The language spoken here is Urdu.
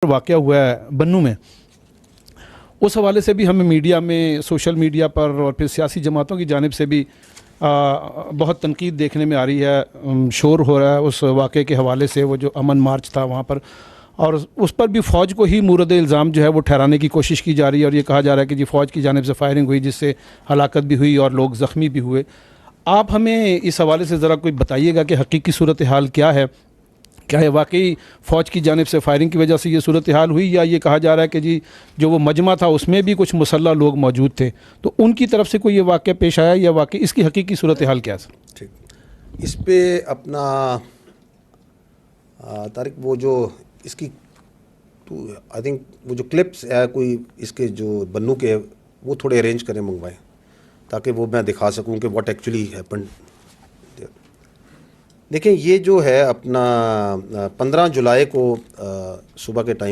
واقعہ ہوا ہے بنوں میں، اس حوالے سے بھی ہمیں میڈیا میں، سوشل میڈیا پر اور پھر سیاسی جماعتوں کی جانب سے بھی بہت تنقید دیکھنے میں آ رہی ہے، شور ہو رہا ہے اس واقعے کے حوالے سے۔ وہ جو امن مارچ تھا وہاں پر، اور اس پر بھی فوج کو ہی مورد الزام جو ہے وہ ٹھہرانے کی کوشش کی جا رہی ہے، اور یہ کہا جا رہا ہے کہ جی فوج کی جانب سے فائرنگ ہوئی جس سے ہلاکت بھی ہوئی اور لوگ زخمی بھی ہوئے۔ آپ ہمیں اس حوالے سے ذرا کوئی بتائیے گا کہ حقیقی صورتحال کیا ہے؟ کیا یہ واقعی فوج کی جانب سے فائرنگ کی وجہ سے یہ صورتحال ہوئی، یا یہ کہا جا رہا ہے کہ جی جو وہ مجمع تھا اس میں بھی کچھ مسلح لوگ موجود تھے، تو ان کی طرف سے کوئی یہ واقعہ پیش آیا، یا واقعی اس کی حقیقی صورتحال کیا ہے؟ ٹھیک، اس پہ اپنا طارق وہ جو اس کی آئی تھنک وہ جو کلپس ہے کوئی اس کے جو بنوں کے وہ تھوڑے ارینج کریں، منگوائیں، تاکہ وہ میں دکھا سکوں کہ واٹ ایکچولی ہیپنڈ۔ دیکھیں یہ جو ہے اپنا 15 جولائی کو صبح کے ٹائم